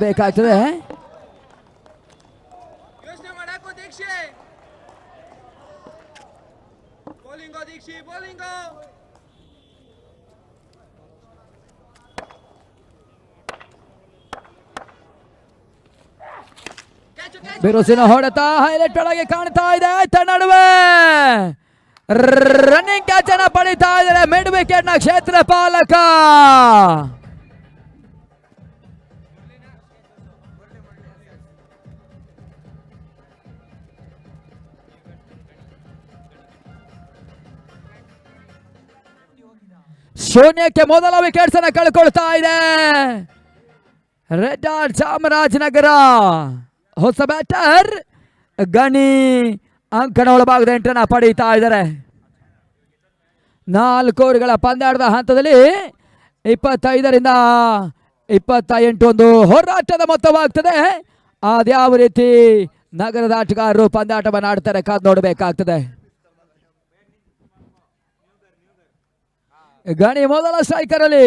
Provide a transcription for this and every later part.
ಬೇಕಾಗ್ತದೆ. ಬಿರುಸಿನ ಹೊಡೆತ ಹೈಲೈಟ್ ಒಳಗೆ ಕಾಣ್ತಾ ಇದೆ. ನಡುವೆ ರನ್ನಿಂಗ್ ಕ್ಯಾಚ್ ಅನ್ನ ಪಡಿತಾ ಇದ್ದಾರೆ ಮಿಡ್ ವಿಕೆಟ್ ನ ಕ್ಷೇತ್ರ ಪಾಲಕ. ಶೂನ್ಯಕ್ಕೆ ಮೊದಲ ವಿಕೆಟ್ಸ್ ಅನ್ನ ಕಳ್ಕೊಳ್ತಾ ಇದೆ ರೆಡ್ ಆರ್ಟ್ ಚಾಮರಾಜನಗರ. ಹೊಸ ಬ್ಯಾಟರ್ ಗಣಿ ಅಂಕಣ ಒಳಭಾಗದ ಎಂಟನ್ನ ಪಡೀತಾ ಇದ್ದಾರೆ. 4 ಓವರ್ಗಳ ಪಂದ್ಯಾಟದ ಹಂತದಲ್ಲಿ 25ರಿಂದ 28 ಒಂದು ಹೋರಾಟದ ಮೊತ್ತವಾಗ್ತದೆ. ಅದ್ಯಾವ ರೀತಿ ನಗರದ ಆಟಗಾರರು ಪಂದ್ಯಾಟವನ್ನು ಆಡ್ತಾರೆ ಕಾದು ನೋಡಬೇಕಾಗ್ತದೆ. ಗಣಿ ಮೊದಲ ಸ್ಟ್ರೈಕರ್ ಅಲ್ಲಿ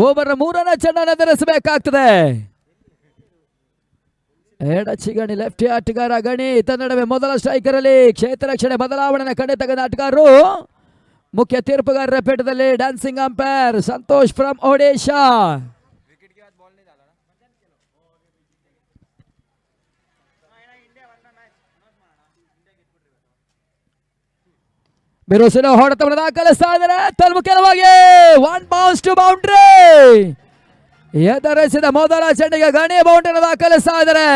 ಓವರ್ 3ನೇ ಚೆಂಡನ್ನು ಎದುರಿಸಬೇಕಾಗ್ತದೆ. ಎಡಚಿ ಗಣಿ ಲೆಫ್ಟ್ ಆಟಗಾರ ಗಣಿ ನಡುವೆ ಮೊದಲ ಸ್ಟ್ರೈಕರ್ ಅಲ್ಲಿ ಕ್ಷೇತ್ರ ರಕ್ಷಣೆ ಬದಲಾವಣೆ ಕಂಡು ತೆಗೆದ ಆಟಗಾರರು. ಮುಖ್ಯ ತೀರ್ಪುಗಾರರ ಪೀಠದಲ್ಲಿ dancing umpire Santosh from Odisha. ಬಿರುಸಿನ ಹೊಡೆತವನ್ನು ದಾಖಲಿಸ್ತಾ ಇದ್ದಾರೆ ತನ್ಮುಖವಾಗಿ 1 ಬೌನ್ಸ್ ಟು ಬೌಂಡ್ರಿ ಎದುರಿಸಿದ ಮೊದಲ ಚೆಂಡಿಗೆ ಗಣಿ ಬೌಂಡ್ರಿ ದಾಖಲಿಸ್ತಾ ಇದ್ದಾರೆ.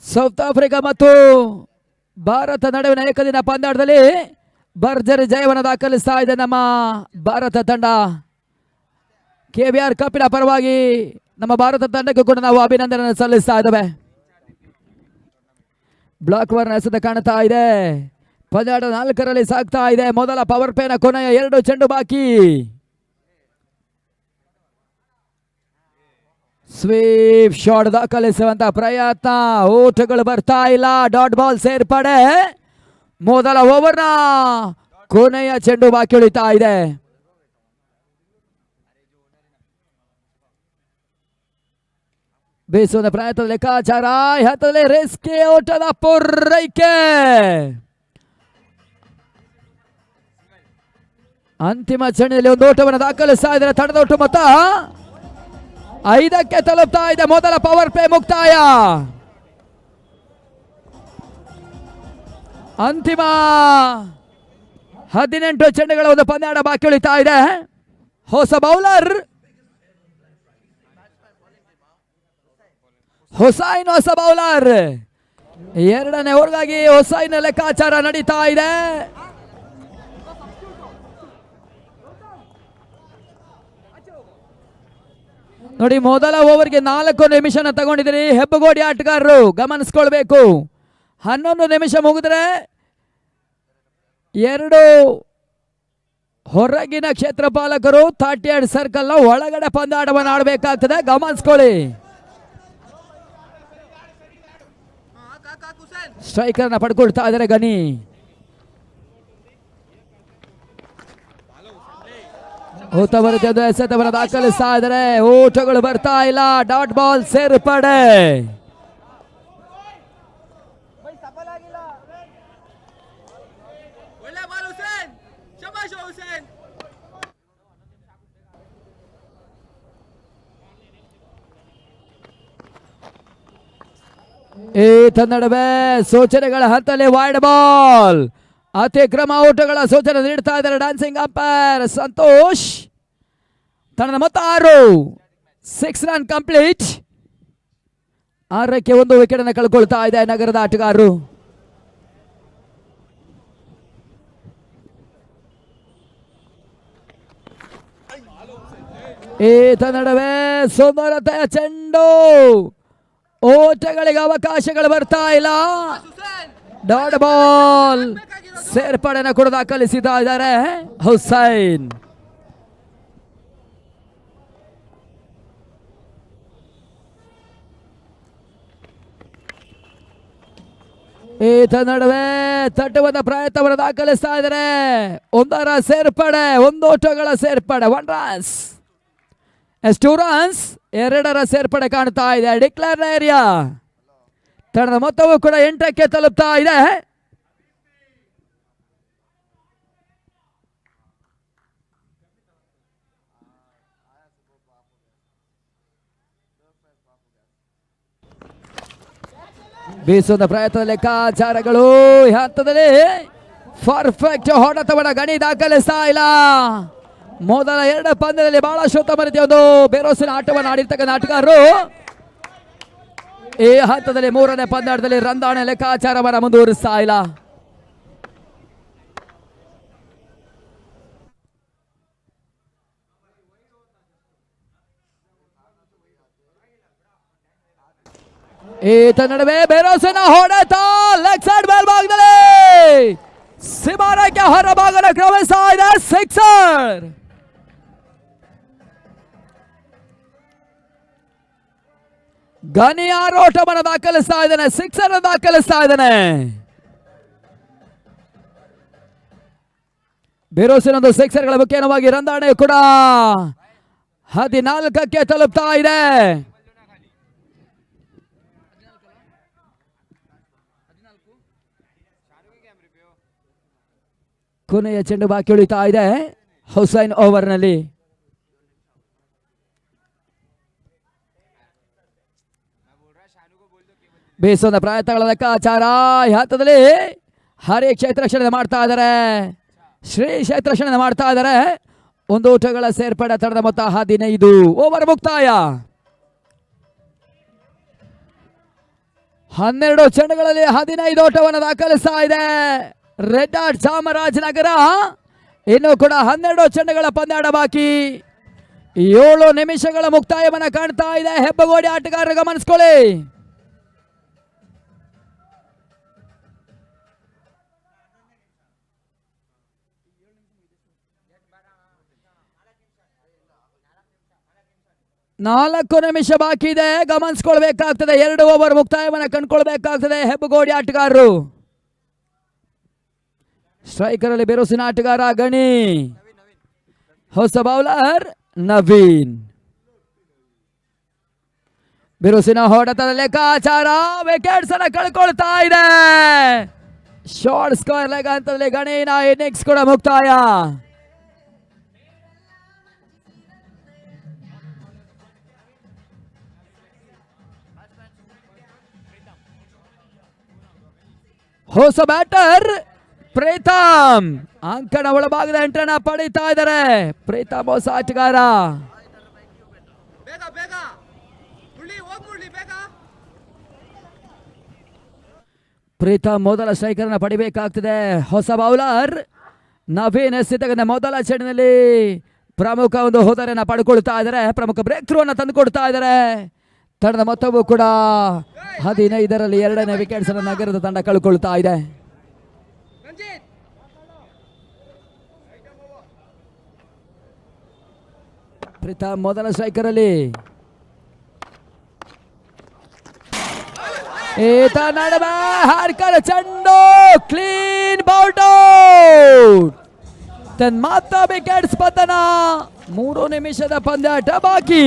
ಸೌತ್ ಆಫ್ರಿಕಾ ಮತ್ತು ಭಾರತ ನಡುವಿನ ಏಕದಿನ ಪಂದ್ಯಾಟದಲ್ಲಿ ಭರ್ಜರಿ ಜಯವನ್ನು ದಾಖಲಿಸ್ತಾ ಇದೆ ನಮ್ಮ ಭಾರತ ತಂಡ. KBR ಕಪ್ಪಿನ ಪರವಾಗಿ ನಮ್ಮ ಭಾರತ ತಂಡಕ್ಕೂ ಕೂಡ ನಾವು ಅಭಿನಂದನೆ ಸಲ್ಲಿಸ್ತಾ ಇದ್ದೇವೆ. ಬ್ಲಾಕ್ ವರ್ನ್ ಎಸೆತ ಕಾಣ್ತಾ ಇದೆ. ಪಂದ್ಯಾಟ 4ರಲ್ಲಿ ಸಾಗ್ತಾ ಇದೆ. ಮೊದಲ ಪವರ್ ಪ್ಲೇನ ಕೊನೆಯ 2 ಚೆಂಡು ಬಾಕಿ. ಸ್ವೀಪ್ ಶಾಟ್ ದಾಖಲಿಸುವಂತ ಪ್ರಯತ್ನ. ಓಟಗಳು ಬರ್ತಾ ಇಲ್ಲ. ಡಾಟ್ ಬಾಲ್ ಸೇರ್ಪಡೆ. ಮೊದಲ ಓವರ್ನ ಕೊನೆಯ ಚೆಂಡು ಬಾಕಿ ಉಳಿತಾ ಇದೆ. ಬೀಸುವ ಪ್ರಯತ್ನದ ಲೆಕ್ಕಾಚಾರ. ಹತ್ತದಲ್ಲಿ ರಿಸ್ಕಿ ಓಟದ ಪೂರೈಕೆ. ಅಂತಿಮ ಚೆಂಡಿನಲ್ಲಿ ಒಂದು ಓಟವನ್ನು ದಾಖಲಿಸ್ತಾ ಇದ್ದಾರೆ ತಂಡದ ಒಟ್ಟು ಮೊತ್ತ 5ಕ್ಕೆ ತಲುಪ್ತಾ ಇದೆ. ಮೊದಲ ಪವರ್ ಪ್ಲೇ ಮುಕ್ತಾಯ. ಅಂತಿಮ 18 ಚೆಂಡುಗಳ ಒಂದು ಪಂದ್ಯಾಟ ಬಾಕಿ ಉಳಿತಾ ಇದೆ. ಹೊಸ ಬೌಲರ್ ಹುಸೈನ್. ಹೊಸ ಬೌಲರ್ 2ನೇ ಓವರ್ಗಾಗಿ ಹುಸೈನ್ ಲೆಕ್ಕಾಚಾರ ನಡೀತಾ ಇದೆ. ನೋಡಿ, ಮೊದಲ ಓವರ್ಗೆ 4 ನಿಮಿಷನ ತಗೊಂಡಿದ್ದೀರಿ. ಹೆಬ್ಬಗೋಡಿ ಆಟಗಾರರು ಗಮನಿಸ್ಕೊಳ್ಬೇಕು. 11 ನಿಮಿಷ ಮುಗಿದ್ರೆ 2 ಹೊರಗಿನ ಕ್ಷೇತ್ರ ಪಾಲಕರು 38 ಸರ್ಕಲ್ ನ ಒಳಗಡೆ ಪಂದ್ಯಾಟವನ್ನು ಆಡಬೇಕಾಗ್ತದೆ. ಗಮನಿಸ್ಕೊಳ್ಳಿ. ಸ್ಟ್ರೈಕರ್ ನ ಪಡ್ಕೊಳ್ತಾ ಇದ್ದಾರೆ ಗಣಿ. ಉತ್ತಮ ಎಸೆತವನ್ನು ದಾಖಲಿಸ್ತಾ ಇದ್ದಾರೆ. ಓಟಗಳು ಬರ್ತಾ ಇಲ್ಲ. ಡಾಟ್ ಬಾಲ್ ಸೇರ್ಪಡೆ. ನಡುವೆ ಸೂಚನೆಗಳ ಹಂತದಲ್ಲಿ ವೈಡ್ ಬಾಲ್. ಅತಿಕ್ರಮ ಓಟಗಳ ಸೂಚನೆ ನೀಡ್ತಾ ಇದ್ದಾರೆ ಡ್ಯಾನ್ಸಿಂಗ್ ಅಂಪೈರ್ ಸಂತೋಷ್. ತಂಡದ ಮೊತ್ತ 6 ರನ್ ಕಂಪ್ಲೀಟ್. 6ಕ್ಕೆ 1 ವಿಕೆಟ್ ಅನ್ನು ಕಳ್ಕೊಳ್ತಾ ಇದೆ ನಗರದ ಆಟಗಾರರು. ನಡುವೆ ಸುಂದರತೆಯ ಚೆಂಡು. ಓಟಗಳಿಗೆ ಅವಕಾಶಗಳು ಬರ್ತಾ ಇಲ್ಲ. ಡಾಟ್ ಬಾಲ್ ಸೇರ್ಪಡೆಯನ್ನು ಕೂಡ ದಾಖಲಿಸಿದ ಇದ್ದಾರೆ ಹುಸೈನ್. ಈತ ನಡುವೆ ತಟ್ಟುವಂತ ಪ್ರಯತ್ನವನ್ನು ದಾಖಲಿಸ್ತಾ ಇದ್ದಾರೆ. ಒಂದರ ಸೇರ್ಪಡೆ, ಒಂದೋಟಗಳ ಸೇರ್ಪಡೆ, 1 ರನ್ಸ್, 2 ರನ್ಸ್, 2ರ ಸೇರ್ಪಡೆ ಕಾಣ್ತಾ ಇದೆ. ಡಿಕ್ಲೇರ್ ಏರಿಯಾ ತಂಡದ ಮೊತ್ತವು ಕೂಡ 8ಕ್ಕೆ ತಲುಪ್ತಾ ಇದೆ. ಬೀಸುವ ಪ್ರಯತ್ನದ ಲೆಕ್ಕಾಚಾರಗಳು ಈ ಹಂತದಲ್ಲಿ ಪರ್ಫೆಕ್ಟ್ ಹೊಡೆತವನ್ನ ಗಣಿ ದಾಖಲಿಸ್ತಾ ಇಲ್ಲ. ಮೊದಲ 2 ಪಂದ್ಯದಲ್ಲಿ ಬಹಳಷ್ಟು ಉತ್ತಮ ರೀತಿಯ ಒಂದು ಬೇರೋಸಿನ ಆಟವನ್ನು ಆಡಿರ್ತಕ್ಕಂಥ ಆಟಗಾರರು ಈ ಹಂತದಲ್ಲಿ 3ನೇ ಪಂದ್ಯದಲ್ಲಿ ರಂದಾಣ ಲೆಕ್ಕಾಚಾರವನ್ನು ಮುಂದುವರಿಸ್ತಾ ಇಲ್ಲ. ಈತ ನಡುವೆ ಬೇರೋಸಿನ ಹೊಡೆತ ಲೆಗ್ ಸೈಡ್ ಮೇಲ್ಭಾಗದಲ್ಲಿ ಸಿಮಾರಕ್ಕೆ ಹೊರಭಾಗದ ಕ್ರಮಿಸ್ತಾ ಇದೆ. 6 ಗನಿ ಆರೋಟವನ್ನು ದಾಖಲಿಸ್ತಾ ಇದ್ದಾನೆ. 6 ದಾಖಲಿಸ್ತಾ ಇದ್ದಾನೆ. ಬೇರೋಸಿನ ಒಂದು 6ಗಳ ಮುಖ್ಯವಾಗಿ ರಂದಾಣೆ ಕೂಡ 14ಕ್ಕೆ ತಲುಪ್ತಾ ಇದೆ. ಕೊನೆಯ ಚೆಂಡು ಬಾಕಿ ಉಳಿತಾ ಇದೆ ಹುಸೈನ್ ಓವರ್ನಲ್ಲಿ. ಬೇಸದ ಪ್ರಯತ್ನಗಳ ಲೆಕ್ಕಾಚಾರ ಈ ಹಂತದಲ್ಲಿ ಹರಿ ಕ್ಷೇತ್ರಕ್ಷಣೆ ಮಾಡ್ತಾ ಇದ್ದಾರೆ, ಶ್ರೀ ಕ್ಷೇತ್ರಕ್ಷಣೆ ಮಾಡ್ತಾ ಇದ್ದಾರೆ. ಒಂದು ಓಟಗಳ ಸೇರ್ಪಡೆ, ತಂಡದ ಮೊತ್ತ 15 ಓವರ್ ಮುಕ್ತಾಯ. 12 ಚೆಂಡುಗಳಲ್ಲಿ 15 ಓಟವನ್ನು ದಾಖಲಿಸ್ತಾ ಇದೆ ರೆಡ್ ಆರ್ಟ್ ಚಾಮರಾಜನಗರ. ಇನ್ನು ಕೂಡ 12 ಚೆಂಡುಗಳ ಪಂದ್ಯಾಟ ಬಾಕಿ. 7 ನಿಮಿಷಗಳ ಮುಕ್ತಾಯವನ್ನು ಕಾಣ್ತಾ ಇದೆ. ಹೆಬ್ಬಗೋಡಿ ಆಟಗಾರರು ಗಮನಿಸ್ಕೊಳ್ಳಿ. ನಾಲ್ಕು ನಿಮಿಷ ಬಾಕಿ ಇದೆ, ಗಮನಿಸ್ಕೊಳ್ಬೇಕಾಗ್ತದೆ. 2 ಓವರ್ ಮುಕ್ತಾಯವನ್ನು ಕಂಡುಕೊಳ್ಬೇಕಾಗ್ತದೆ ಹೆಬ್ಬಗೋಡಿ ಆಟಗಾರರು. ಸ್ಟ್ರೈಕರ್ ಅಲ್ಲಿ ಬೇರೋಸಿನ ಆಟಗಾರ ಗಣಿ, ಹೊಸ ಬೌಲರ್ ನವೀನ್. ಬೇರೋಸಿನ ಹೊಡೆತದ ಲೆಕ್ಕಾಚಾರ, ವಿಕೆಟ್ಸ್ ಅನ್ನ ಕಳ್ಕೊಳ್ತಾ ಇದೆ. ಶಾರ್ಟ್ ಸ್ಕೋರ್ ಲೆಗ್ ಅಂತಂದ್ರೆ ಗಣಿನ ಇನ್ನಿಂಗ್ಸ್ ಕೂಡ ಮುಕ್ತಾಯ. ಹೊಸ ಬ್ಯಾಟರ್ ಪ್ರೀತಮ್ ಅಂಕಣ ಒಳಭಾಗದ ಎಂಟರನ್ನ ಪಡೀತಾ ಇದ್ದಾರೆ. ಪ್ರೀತಮ್ ಹೊಸ ಆಟಗಾರ. ಪ್ರೀತಮ್ ಮೊದಲ ಸ್ಟ್ರೈಕರ್ನ ಪಡಿಬೇಕಾಗ್ತದೆ. ಹೊಸ ಬೌಲರ್ ನವೀನ್ ಎಸ್ಸಿದ ಮೊದಲ ಚೆಂಡಿನಲ್ಲಿ ಪ್ರಮುಖ ಒಂದು ಹೋದರೆಯನ್ನ ಪಡ್ಕೊಳ್ತಾ ಇದ್ದಾರೆ, ಪ್ರಮುಖ ಬ್ರೇಕ್ ಥ್ರೂ ಅನ್ನ ತಂದುಕೊಡ್ತಾ ಇದ್ದಾರೆ. ತಂಡದ ಮೊತ್ತವೂ ಕೂಡ 15ರಲ್ಲಿ 2ನೇ ವಿಕೆಟ್ಸ್ ಅನ್ನು ನಗರದ ತಂಡ ಕಳ್ಕೊಳ್ತಾ ಇದೆ. ಪ್ರೀತಮ್ ಮೊದಲ ಸ್ಟ್ರೈಕರ್ ಅಲ್ಲಿ ಈತ ನಡುವೆ ಹಾರ್ಕರ್ ಚೆಂಡು ಕ್ಲೀನ್ ಬೌಲ್ಡ್ ಔಟ್. ಮಾತ್ರ ವಿಕೆಟ್ಸ್ ಪತನ. 3 ನಿಮಿಷದ ಪಂದ್ಯಾಟ ಬಾಕಿ.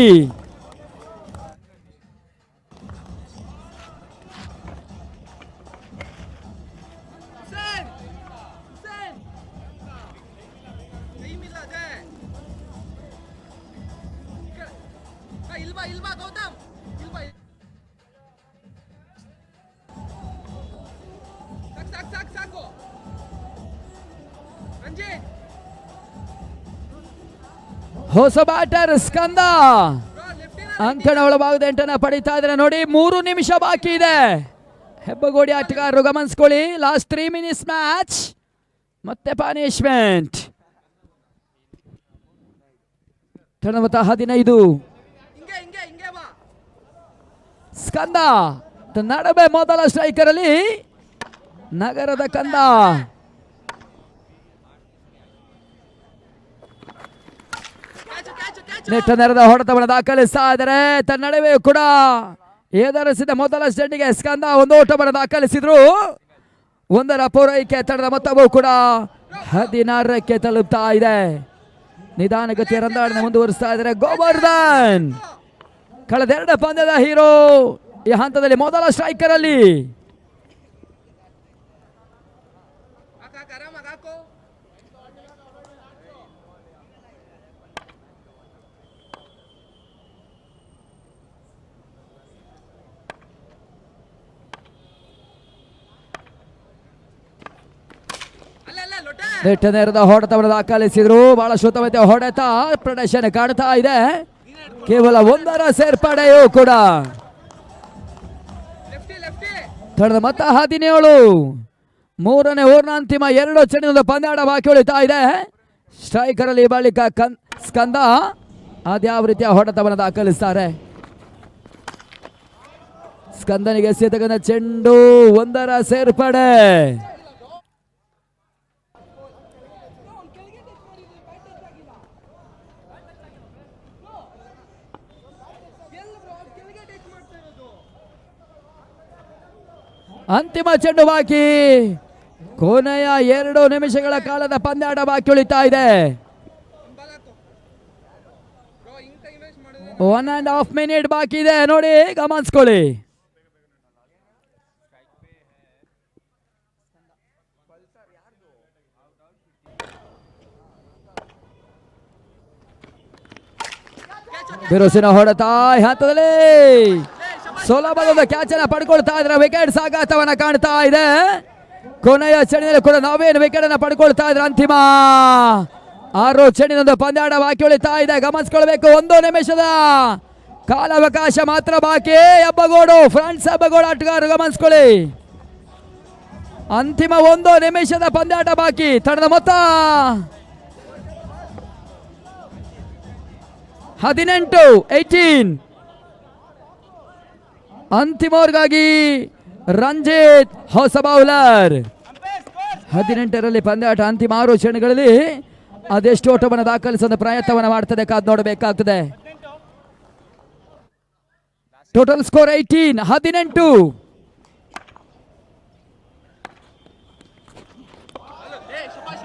ಹೊಸ ಬ್ಯಾಟರ್ ಸ್ಕಂದ ಅಂಕಣ ಒಳಭಾಗದ ಎಂಟನ್ನ ಪಡಿತಾ ಇದ್ದಾರೆ. ನೋಡಿ 3 ನಿಮಿಷ ಬಾಕಿ ಇದೆ. ಹೆಬ್ಬಗೋಡಿ ಆಟಗಾರರು ಗಮನಿಸ್ಕೊಳ್ಳಿ. ಲಾಸ್ಟ್ 3 ಮಿನಿಟ್ಸ್ ಮ್ಯಾಚ್ ಮತ್ತೆ ಪನಿಷ್ಮೆಂಟ್. ತಂಡದ ಮೊತ್ತ 15. ಸ್ಕಂದ ನಡುವೆ ಮೊದಲ ಸ್ಟ್ರೈಕರ್ ಅಲ್ಲಿ ನಗರದ ಕಂದ. ನೆಟ್ಟ ನೆರದ ಹೊಡೆತವನ್ನು ದಾಖಲಿಸ್ತಾ ಇದ್ದಾರೆ. ತನ್ನ ನಡುವೆ ಕೂಡ ಎದುರಿಸಿದ ಮೊದಲ ಸ್ಟೆಂಡಿಗೆ ಸ್ಕಂದ ಒಂದು ಓಟವನ್ನು ದಾಖಲಿಸಿದ್ರು. ಒಂದರ ಪೂರೈಕೆ ತಂಡದ ಮೊತ್ತವು ಕೂಡ 16ಕ್ಕೆ ತಲುಪ್ತಾ ಇದೆ. ನಿಧಾನಗತಿಯ ರಂದಾಡನೆ ಮುಂದುವರಿಸ್ತಾ ಇದ್ದಾರೆ ಗೋವರ್ಧನ್. ಕಳೆದ 2 ಪಂದ್ಯದ ಹೀರೋ ಈ ಹಂತದಲ್ಲಿ ಮೊದಲ ಸ್ಟ್ರೈಕರ್ ಅಲ್ಲಿ. ನೆಟ್ಟ ನೇರದ ಹೊಡೆತವನ್ನು ದಾಖಲಿಸಿದ್ರು. ಬಹಳ ಶುದ್ಧವಾದ ಹೊಡೆತ ಪ್ರದರ್ಶನ ಕಾಣ್ತಾ ಇದೆ. ಕೇವಲ 1ರ ಸೇರ್ಪಡೆಯೂ ಕೂಡ ತಂಡದ ಮೊತ್ತ 17. 3ನೇ ಓವರ್ನ ಅಂತಿಮ 2 ಚೆಂಡಿನ ಪಂದ್ಯಾಟ ಬಾಕಿ ಉಳಿತಾ ಇದೆ. ಸ್ಟ್ರೈಕರ್ ಅಲ್ಲಿ ಬಳಿಕ ಸ್ಕಂದ ಅದ್ಯಾವ ರೀತಿಯ ಹೊಡೆತವನ್ನು ದಾಖಲಿಸ್ತಾರೆ. ಸ್ಕಂದನಿಗೆ ಎಸೆತಕ್ಕಂಥ ಚೆಂಡು 1ರ ಸೇರ್ಪಡೆ. ಅಂತಿಮ ಚೆಂಡು ಬಾಕಿ. ಕೊನೆಯ 2 ನಿಮಿಷಗಳ ಕಾಲದ ಪಂದ್ಯಾಟ ಬಾಕಿ ಉಳಿತಾ ಇದೆ. 1.5 ಮಿನಿಟ್ ಬಾಕಿ ಇದೆ ನೋಡಿ, ಗಮನಿಸ್ಕೊಳ್ಳಿ. ಬಿರುಸಿನ ಹೊಡೆತ ಹಂತದಲ್ಲಿ ಸುಲಭದ ಕ್ಯಾಚ್ ಅನ್ನ ಪಡ್ಕೊಳ್ತಾ ಇದ್ರೆ ವಿಕೆಟ್ ಸಾಗಾಟವನ್ನ ಕಾಣ್ತಾ ಇದೆ. ಕೊನೆಯ ಚೆಂಡಿನಲ್ಲಿ ಕೂಡ ನಾವೇನು ವಿಕೆಟ್ ಅನ್ನ ಪಡ್ಕೊಳ್ತಾ ಇದ್ರೆ ಅಂತಿಮ 6 ಚೆಂಡಿನೊಂದು ಪಂದ್ಯಾಟ ಬಾಕಿ ಉಳಿತಾ ಇದೆ. ಗಮನಿಸ್ಕೊಳ್ಬೇಕು, 1 ನಿಮಿಷದ ಕಾಲಾವಕಾಶ ಮಾತ್ರ ಬಾಕಿ. ಹೆಬ್ಬಗೋಡು ಫ್ರಾನ್ಸ್ ಹೆಬ್ಬಗೋಡು ಆಟಗಾರರು ಗಮನಿಸ್ಕೊಳ್ಳಿ, ಅಂತಿಮ 1 ನಿಮಿಷದ ಪಂದ್ಯಾಟ ಬಾಕಿ. ತಂಡದ ಮೊತ್ತ 18. ಅಂತಿಮವರೆಗಾಗಿ ರಂಜಿತ್ ಹೊಸ ಬೌಲರ್. 18ರಲ್ಲಿ ಪಂದ್ಯಾಟ ಅಂತಿಮ 6 ಕ್ಷಣಗಳಲ್ಲಿ ಅದೆಷ್ಟು ಓಟವನ್ನು ದಾಖಲಿಸುವ ಪ್ರಯತ್ನವನ್ನು ಮಾಡ್ತದೆ, ಕಾದು ನೋಡಬೇಕಾಗ್ತದೆ. Total score 18.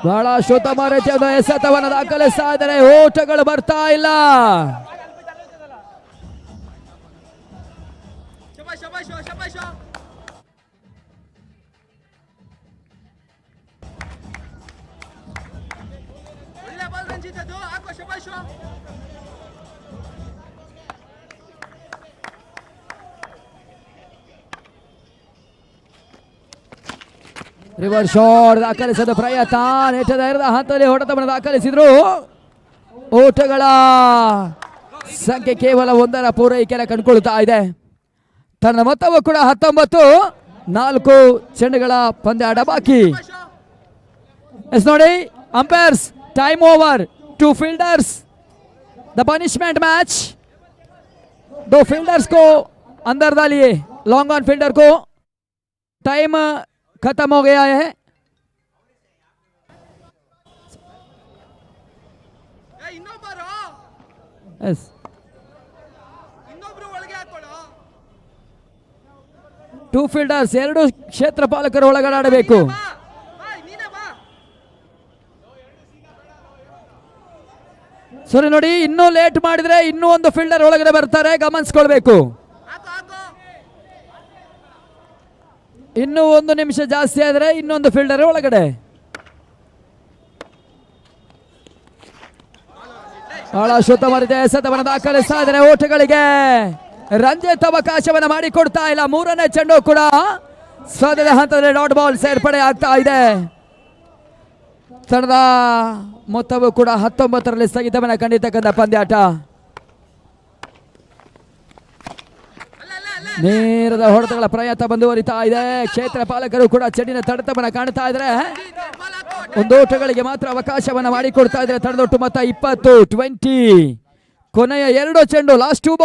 ಬಹಳ ಶುದ್ಧ ರೀತಿಯಾದ ಎಸೆತವನ್ನು ದಾಖಲಿಸ್ತಾ ಇದ್ದಾರೆ. ಓಟಗಳು ಬರ್ತಾ ಇಲ್ಲ. ರಿವರ್ಸ್ ಶಾಟ್ ದಾಖಲಿಸದ ಪ್ರಯತ್ನ. ನೆಟ್ಟದ ಹಂತದಲ್ಲಿ ಹೊಡೆತವನ್ನು ದಾಖಲಿಸಿದ್ರು. ಓಟಗಳ ಸಂಖ್ಯೆ ಕೇವಲ 1ರ ಪೂರೈಕೆಯನ್ನು ಕಂಡುಕೊಳ್ತಾ ಇದೆ. ತನ್ನ ಮೊತ್ತವು ಕೂಡ 19. 4 ಚೆಂಡುಗಳ ಪಂದ್ಯಾಟ ಬಾಕಿ. ಎಸ್ ನೋಡಿ, umpires time over. 2 fielders the punishment match. 2 fielders को अंदर डालिए. लॉन्ग ऑन फील्डर को टाइम खत्म हो गया है. yes. 2 फील्डर्स 2 ಕ್ಷೇತ್ರಪಾಲಕರು ಒಳಗಡೆ ಆಡಬೇಕು. ಸರಿ ನೋಡಿ, ಇನ್ನೂ ಲೇಟ್ ಮಾಡಿದ್ರೆ ಇನ್ನೂ 1 ಫೀಲ್ಡರ್ ಒಳಗಡೆ ಬರ್ತಾರೆ, ಗಮನಿಸ್ಕೊಳ್ಬೇಕು. ಇನ್ನೂ 1 ನಿಮಿಷ ಜಾಸ್ತಿ ಆದ್ರೆ ಇನ್ನೊಂದು ಫೀಲ್ಡರ್ ಒಳಗಡೆ. ಬಹಳ ಶುದ್ಧ ರೀತಿಯ ಎಸೆತವನ್ನು ದಾಖಲಿಸ್ತಾ ಇದ್ದಾರೆ. ಓಟಗಳಿಗೆ ರಂಜಿತ್ ಅವಕಾಶವನ್ನು ಮಾಡಿಕೊಡ್ತಾ ಇಲ್ಲ. 3ನೇ ಚೆಂಡು ಕೂಡ ಸದ್ಯದ ಹಂತದಲ್ಲಿ ಡಾಟ್ ಬಾಲ್ ಸೇರ್ಪಡೆ ಆಗ್ತಾ ಇದೆ. ತಂಡದ ಮೊತ್ತವು ಕೂಡ 19ರಲ್ಲಿ ಸ್ಥಗಿತವನ್ನು ಕಂಡಿರ್ತಕ್ಕಂಥ ಪಂದ್ಯಾಟ. ನೇರದ ಹೊಡೆತಗಳ ಪ್ರಯತ್ನ ಮುಂದುವರಿತಾ ಇದೆ. ಕ್ಷೇತ್ರ ಪಾಲಕರು ಕೂಡ ಚೆಂಡಿನ ತಡೆತವನ್ನು ಕಾಣ್ತಾ ಇದ್ದಾರೆ. 1 ಓಟಗಳಿಗೆ ಮಾತ್ರ ಅವಕಾಶವನ್ನು ಮಾಡಿಕೊಡ್ತಾ ಇದ್ದಾರೆ. ತಂಡದೊಟ್ಟು ಮೊತ್ತ 20. ಕೊನೆಯ 2 ಚೆಂಡು, ಲಾಸ್ಟ್ 2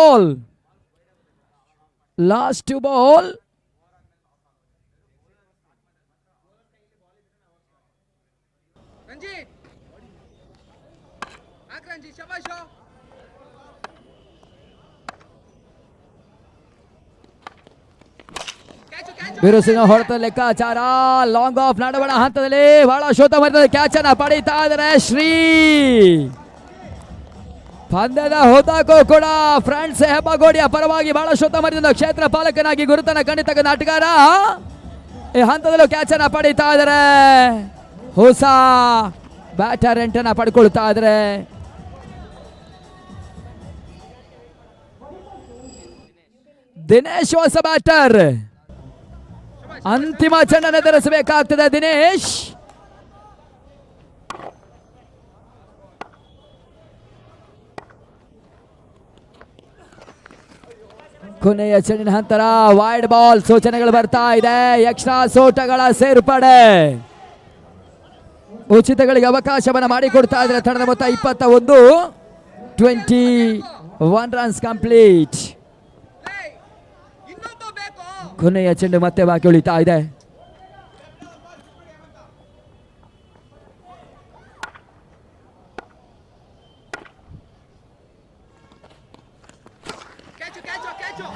ಬಾಲ್. ಬಿರುಸಿನ ಹೊಡೆತ ಲೆಕ್ಕಾಚಾರ. ಲಾಂಗ್ ಆಫ್ ನಡುವಣ ಹಂತದಲ್ಲಿ ಬಹಳ ಶೋಧ ಮಟ್ಟದ ಕ್ಯಾಚ್ ಅನ್ನ ಪಡೀತಾ ಇದ್ದಾರೆ ಶ್ರೀ. ಪಂದ್ಯದ ಹೋದಾಗೂ ಕೂಡ ಫ್ರಾನ್ಸ್ ಹೆಬ್ಬಗೋಡಿಯ ಪರವಾಗಿ ಬಹಳ ಶೋಧ ಮಟ್ಟದ ಕ್ಷೇತ್ರ ಪಾಲಕನಾಗಿ ಗುರುತನ ಕಂಡಿತಕ್ಕಂಥ ಆಟಗಾರ ಈ ಹಂತದಲ್ಲೂ ಕ್ಯಾಚ್ ಅನ್ನ ಪಡೀತಾ ಇದ್ದಾರೆ. ಹೊಸ ಬ್ಯಾಟರ್ ಎಂಟನ್ನ ಪಡ್ಕೊಳ್ತಾ ಇದ್ದಾರೆ. ದಿನೇಶ್ ಹೊಸ ಬ್ಯಾಟರ್. ಅಂತಿಮ ಚೆಂಡನ್ನು ಎದುರಿಸಬೇಕಾಗ್ತದೆ ದಿನೇಶ್. ಕೊನೆಯ ಚೆಂಡಿನ ನಂತರ ವೈಡ್ ಬಾಲ್ ಸೂಚನೆಗಳು ಬರ್ತಾ ಇದೆ. ಎಕ್ಸ್ಟ್ರಾ ಸೋಟಗಳ ಸೇರ್ಪಡೆ, ಉಚಿತಗಳಿಗೆ ಅವಕಾಶವನ್ನು ಮಾಡಿಕೊಡ್ತಾ ಇದ್ದಾರೆ. ತಂಡದ ಮೊತ್ತ 21 ರನ್ಸ್ ಕಂಪ್ಲೀಟ್. ಕೊನೆಯ ಚೆಂಡು ಮತ್ತೆ ಬಾಕಿ ಉಳಿತಾ ಇದೆ.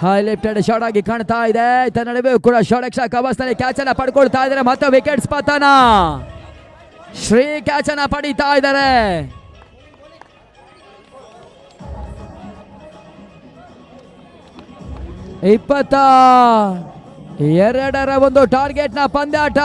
ಹೈ ಲಿಫ್ಟೆಡ್ ಶಾಟ್ ಆಗಿ ಕಾಣ್ತಾ ಇದೆ. ತನ್ನ ನಡುವೆ ಕೂಡ ಶಾಟ್ ಎಕ್ಸ್ಟ್ರಾ ಕವರ್ಸ್ನಲ್ಲಿ ಕ್ಯಾಚ್ ಅನ್ನ ಪಡ್ಕೊಳ್ತಾ ಇದ್ದಾರೆ. ಮತ್ತೆ ವಿಕೆಟ್ಸ್ ಪತನ. ಶ್ರೀ ಕ್ಯಾಚ್ ಅನ್ನ ಪಡೀತಾ ಇದ್ದಾರೆ. ಇಪ್ಪತ್ತ ಎರಡರ ಒಂದು ಟಾರ್ಗೆಟ್ ನ ಪಂದ್ಯಾಟ.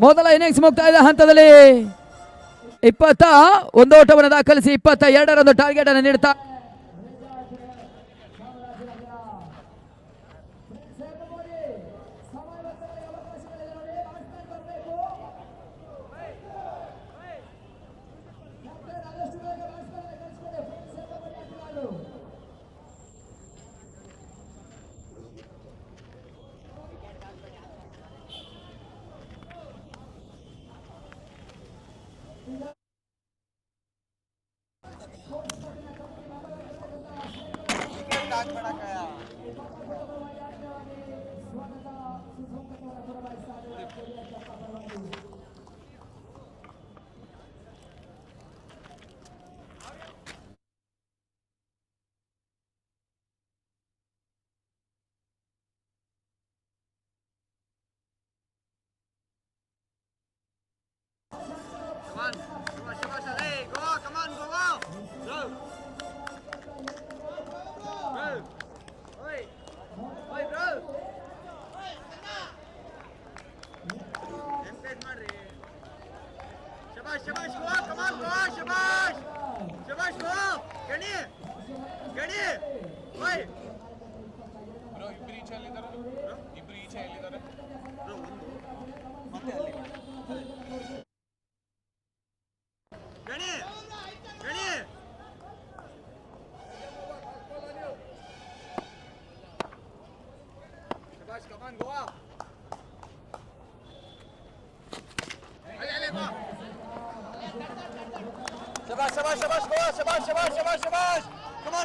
ಮೊದಲ ಇನ್ನಿಂಗ್ಸ್ ಮುಕ್ತಾಯದ ಹಂತದಲ್ಲಿ 21 ಓಟವನ್ನು ದಾಖಲಿಸಿ 22 ಟಾರ್ಗೆಟ್ ಅನ್ನು ನೀಡುತ್ತಾ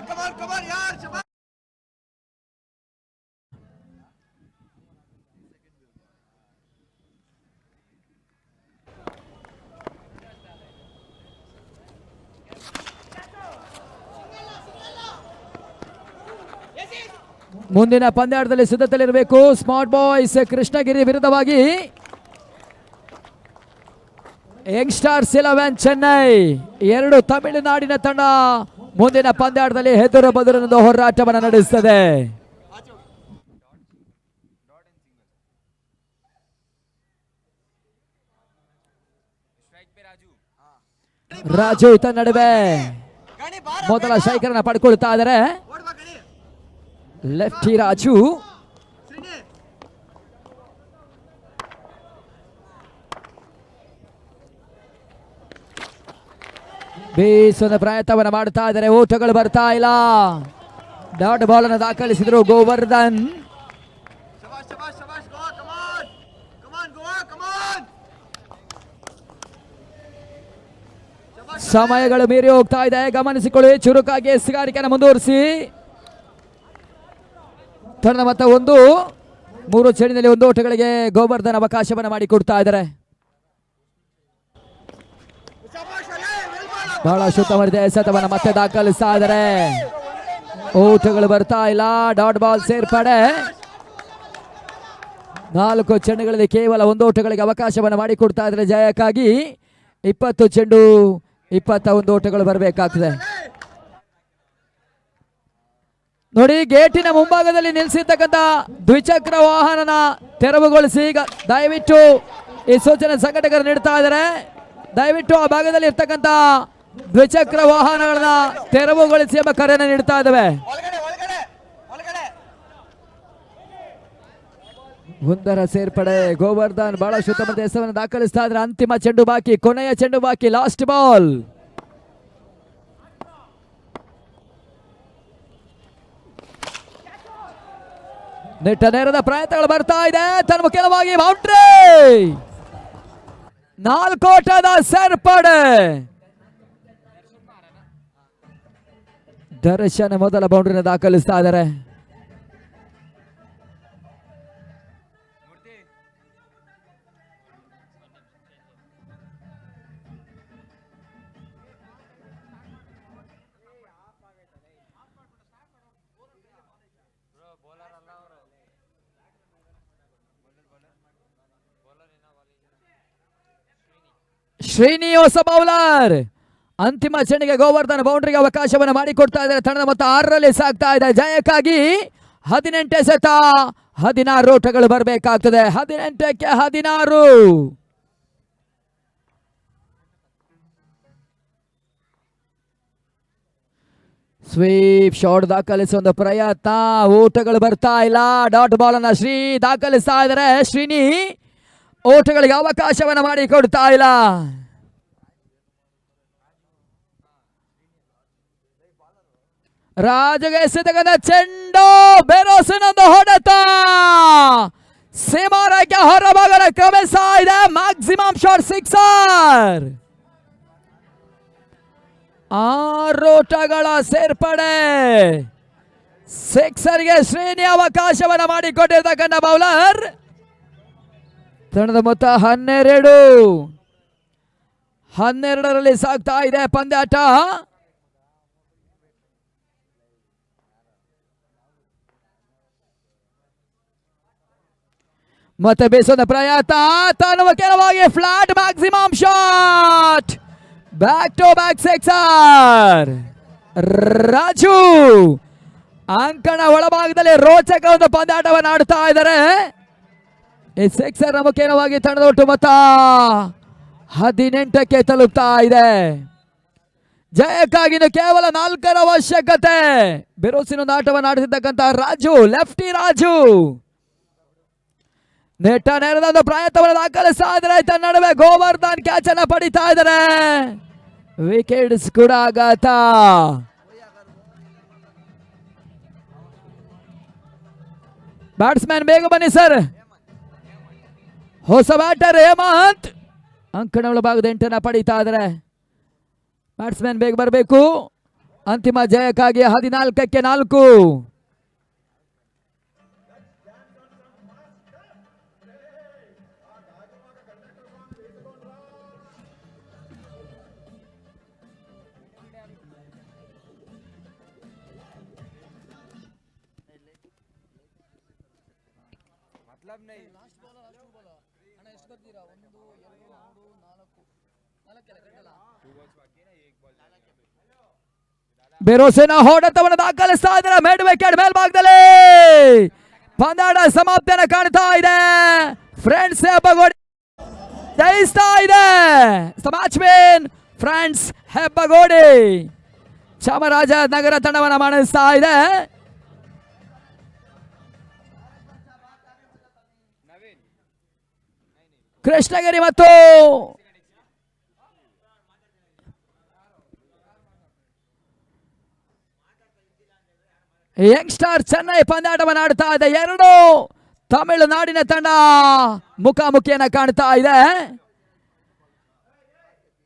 शाबाश कम ऑन यार शाबाश ಮುಂದಿನ ಪಂದ್ಯಾಟದಲ್ಲಿ ಸಿದ್ಧತೆಯಲ್ಲಿರಬೇಕು. ಸ್ಮಾರ್ಟ್ ಬಾಯ್ಸ್ ಕೃಷ್ಣಗಿರಿ ವಿರುದ್ಧವಾಗಿ ಯಂಗ್ಸ್ಟಾರ್ಸ್ 11 ಚೆನ್ನೈ. ಎರಡು ತಮಿಳುನಾಡಿನ ತಂಡ ಮುಂದಿನ ಪಂದ್ಯಾಟದಲ್ಲಿ ಹೆದರು ಬದುರಿನಿಂದ ಹೋರಾಟವನ್ನು ನಡೆಸುತ್ತದೆ. ರಾಜು ಇತ ನಡುವೆ ಗಣಿ ಬಾರ ಮೊದಲ ಸ್ಟ್ರೈಕರ್ನ ಪಡ್ಕೊಳ್ತಾ ಇದ್ದಾರೆ. ಓಡ್ಬಾ ಗಣಿ ಲೆಫ್ಟಿ ರಾಜು ಶ್ರೀನಿ ಬೀಸುವ ಪ್ರಯತ್ನವನ್ನು ಮಾಡ್ತಾ ಇದ್ದಾರೆ. ಓಟಗಳು ಬರ್ತಾ ಇಲ್ಲ. ಡಾಟ್ ಬಾಲ್ ಅನ್ನು ದಾಖಲಿಸಿದ್ರು ಗೋವರ್ಧನ್. ಶಬಾಷ್ ಶಬಾಷ್ ಶಬಾಷ್ ಗೋ ಕಮಾನ್ ಕಮಾನ್ ಗೋ ಕಮಾನ್ ಸಮಯಗಳು ಮೀರಿ ಹೋಗ್ತಾ ಇದೆ, ಗಮನಿಸಿಕೊಳ್ಳಿ. ಚುರುಕಾಗಿ ಎಸ್ಗಾರಿಕೆಯನ್ನು ಮುಂದುವರಿಸಿ. ತಂಡದ ಮೊತ್ತ 1. 3 ಚೆಂಡಿನಲ್ಲಿ 1 ಓಟಗಳಿಗೆ ಗೋವರ್ಧನ್ ಅವಕಾಶವನ್ನು ಮಾಡಿಕೊಡ್ತಾ ಇದ್ದಾರೆ. ಶಬಾಷ್ ಅಲೇ ವೆಲ್ ಬಾಲ್ ಬಹಳ ಉತ್ತಮ ರೀತಿಯ ಎಸೆತವನ್ನು ಮತ್ತೆ ದಾಖಲಿಸ್ತಾ ಇದ್ದಾರೆ. ಓಟಗಳು ಬರ್ತಾ ಇಲ್ಲ. ಡಾಟ್ ಬಾಲ್ ಸೇರ್ಪಡೆ. 4 ಚೆಂಡುಗಳಲ್ಲಿ ಕೇವಲ 1 ಓಟಗಳಿಗೆ ಅವಕಾಶವನ್ನು ಮಾಡಿಕೊಡ್ತಾ ಇದ್ದಾರೆ ಜಯಕ್ಕಾಗಿ. 20 ಚೆಂಡು 21 ಓಟಗಳು ಬರಬೇಕಾಗ್ತದೆ. ನೋಡಿ, ಗೇಟಿನ ಮುಂಭಾಗದಲ್ಲಿ ನಿಲ್ಲಿಸಿರ್ತಕ್ಕಂಥ ದ್ವಿಚಕ್ರ ವಾಹನನ ತೆರವುಗೊಳಿಸಿ ಈಗ ದಯವಿಟ್ಟು ಈ ಸೂಚನೆ ಸಂಘಟಕರು ನೀಡ್ತಾ ಇದ್ದಾರೆ. ದಯವಿಟ್ಟು ಆ ಭಾಗದಲ್ಲಿ ಇರ್ತಕ್ಕಂಥ ದ್ವಿಚಕ್ರ ವಾಹನಗಳನ್ನ ತೆರವುಗೊಳಿಸಿ ಎಂಬ ಕರೆಯನ್ನು ನೀಡ್ತಾ ಇದ್ದಾವೆ. ಒಳಗಡೆ ಒಳಗಡೆ ಒಳಗಡೆ ಒಂದರ ಸೇರ್ಪಡೆ. ಗೋವರ್ಧನ್ ಬಹಳ ಉತ್ತಮ ಎಸೆತವನ್ನು ದಾಖಲಿಸ್ತಾ ಇದ್ದಾರೆ. ಅಂತಿಮ ಚೆಂಡು ಬಾಕಿ, ಕೊನೆಯ ಚೆಂಡು ಬಾಕಿ, ಲಾಸ್ಟ್ ಬಾಲ್. ನೆಟ್ಟ ನೇರದ ಪ್ರಯತ್ನಗಳು ಬರ್ತಾ ಇದೆ. ತನ್ಮುಖವಾಗಿ ಬೌಂಡ್ರಿ. 4 ಓಟದ ಸೇರ್ಪಡೆ. ದರ್ಶನ್ ಮೊದಲ ಬೌಂಡ್ರಿನ ದಾಖಲಿಸ್ತಾ ಇದ್ದಾರೆ. ಶ್ರೀನಿ ಹೊಸ ಬೌಲರ್. ಅಂತಿಮ ಚೆಂಡಿಗೆ ಗೋವರ್ಧನ್ ಬೌಂಡ್ರಿಗೆ ಅವಕಾಶವನ್ನು ಮಾಡಿಕೊಡ್ತಾ ಇದ್ದಾರೆ. ತಂಡದ ಮೊತ್ತ 6ರಲ್ಲಿ ಸಾಗ್ತಾ ಇದೆ. ಜಯಕ್ಕಾಗಿ 18 ಎಸೆತ, 16 ಓಟಗಳು ಬರಬೇಕಾಗ್ತದೆ. 18ಕ್ಕೆ 16. ಸ್ವೀಪ್ ಶಾಟ್ ದಾಖಲಿಸುವ ಒಂದು ಪ್ರಯತ್ನ. ಓಟಗಳು ಬರ್ತಾ ಇಲ್ಲ. ಡಾಟ್ ಬಾಲ್ ಅನ್ನ ಶ್ರೀ ದಾಖಲಿಸ್ತಾ ಇದ್ದಾರೆ. ಶ್ರೀನಿ ಓಟಗಳಿಗೆ ಅವಕಾಶವನ್ನು ಮಾಡಿಕೊಡ್ತಾ ಇಲ್ಲ. ರಾಜಗೆ ಎಸೆತಕ್ಕಂಥ ಚೆಂಡು, ಬೆರೋಸಿನೊಂದು ಹೊಡೆತ, ಸೀಮಾರೇಖೆ ಹೊರಭಾಗದ ಕ್ರಮಿಸ್ತಾ ಇದೆ. Maximum shot sixer. 6 ಓಟಗಳ ಸೇರ್ಪಡೆ. ಸಿಕ್ಸರ್ಗೆ ಶ್ರೀನಿ ಅವಕಾಶವನ್ನು ಮಾಡಿಕೊಟ್ಟಿರ್ತಕ್ಕಂಥ ಬೌಲರ್. ತಂಡದ ಮೊತ್ತ 12. 12ರಲ್ಲಿ ಸಾಗ್ತಾ ಇದೆ ಪಂದ್ಯಾಟ. ಮತ್ತೆ ಬೇಸದ ಪ್ರಯತ್ನ. ತಾನು ಕೆಲವಾಗಿ flat maximum shot. Back to back sixer. Raju ಅಂಕಣ ಒಳಭಾಗದಲ್ಲಿ ರೋಚಕ ಒಂದು ಪಂದ್ಯಾಟವನ್ನು ಆಡ್ತಾ ಇದ್ದಾರೆ. ಈ ಸಿಕ್ಸರ್ ಮುಖ್ಯವಾಗಿ ತಂಡದ ಒಟ್ಟು ಮೊತ್ತ 18ಕ್ಕೆ ತಲುಪ್ತಾ ಇದೆ. ಜಯಕ್ಕಾಗಿ ಕೇವಲ 4ರ ಅವಶ್ಯಕತೆ. ಬಿರುಸಿನ ಆಟವನ್ನು ಆಡುತ್ತಿದ್ದಕ್ಕಂಥ ರಾಜು, ಲೆಫ್ಟಿ ರಾಜು ನೆಟ್ಟ ನೇರದ ಒಂದು ಪ್ರಯತ್ನವನ್ನು ದಾಖಲಿಸ್ತಾ ಇದ್ದಾರೆ. ತನ್ನ ನಡುವೆ ಗೋವರ್ಧನ್ ಕ್ಯಾಚ್ ಅನ್ನ ಪಡಿತಾ ಇದ್ದಾರೆ. ವಿಕೆಟ್ಸ್ ಕೂಡ ಆಘಾತ. ಬ್ಯಾಟ್ಸ್ಮನ್ ಬೇಗ ಬನ್ನಿ ಸರ್. ಹೊಸ ಬ್ಯಾಟರ್ ಹೇಮಂತ್ ಅಂಕಣ ಒಳಭಾಗದ 8 ಪಡಿತಾ ಇದ್ದಾರೆ. ಬ್ಯಾಟ್ಸ್ಮನ್ ಬೇಗ ಬರಬೇಕು. ಅಂತಿಮ ಜಯಕ್ಕಾಗಿ 14ಕ್ಕೆ 4. ಬಿರುಸಿನ ಹೊಡೆತವನ್ನು ದಾಖಲಿಸ್ತಾ ಇದ್ದಾರೆ ಮಿಡ್ ವಿಕೆಟ್ ಮೇಲ್ಭಾಗದಲ್ಲಿ. ಪಂದ್ಯಾಟ ಸಮಾಪ್ತಿಯನ್ನು ಕಾಣ್ತಾ ಇದೆ. ಫ್ರೆಂಡ್ಸ್ ಹೆಬ್ಬಗೋಡಿ ಜಯಿಸ್ತಾ ಇದೆ. Match win friends Hebbagodi Chamarajanagar ತಂಡವನ್ನು ಮಾಡಿಸ್ತಾ ಇದೆ. ಕೃಷ್ಣಗಿರಿ ಮತ್ತು ಯಂಗ್ಸ್ಟಾರ್ ಚೆನ್ನೈ ಪಂದ್ಯಾಟವನ್ನು ಆಡ್ತಾ ಇದೆ. ಎರಡು ತಮಿಳುನಾಡಿನ ತಂಡ ಮುಖಾಮುಖಿಯನ್ನು ಕಾಣ್ತಾ ಇದೆ.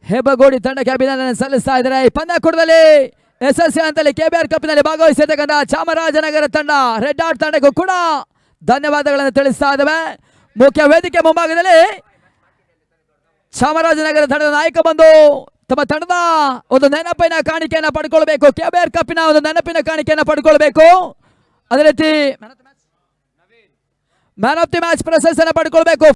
ಹೆಬ್ಬಗೋಡಿ ತಂಡಕ್ಕೆ ಅಭಿನಂದನೆ ಸಲ್ಲಿಸ್ತಾ ಇದ್ದಾರೆ. ಈ ಪಂದ್ಯಾಕೂಟದಲ್ಲಿ SSC ಅಂತಲ್ಲಿ KBR ಕಪ್ನಲ್ಲಿ ಭಾಗವಹಿಸಿರ್ತಕ್ಕಂಥ ಚಾಮರಾಜನಗರ ತಂಡ ರೆಡ್ ಆರ್ಟ್ ತಂಡಕ್ಕೂ ಕೂಡ ಧನ್ಯವಾದಗಳನ್ನು ತಿಳಿಸ್ತಾ ಇದ್ದೇವೆ. ಮುಖ್ಯ ವೇದಿಕೆ ಮುಂಭಾಗದಲ್ಲಿ ಚಾಮರಾಜನಗರ ತಂಡದ ನಾಯಕ ಬಂದು ತಮ್ಮ ತಂಡದ ಒಂದು ನೆನಪಿನ ಕಾಣಿಕೆಯನ್ನು ಪಡ್ಕೊಳ್ಬೇಕು. KBR ಕಪ್ಪಿನ ಒಂದು ನೆನಪಿನ ಕಾಣಿಕೆಯನ್ನು ಪಡ್ಕೊಳ್ಬೇಕು. ಅದೇ ರೀತಿ ಮ್ಯಾನ್ ಆಫ್ ದಿ ಮ್ಯಾಚ್ ಪ್ರಶಸ್ತಿಯನ್ನು ಪಡ್ಕೊಳ್ಬೇಕು.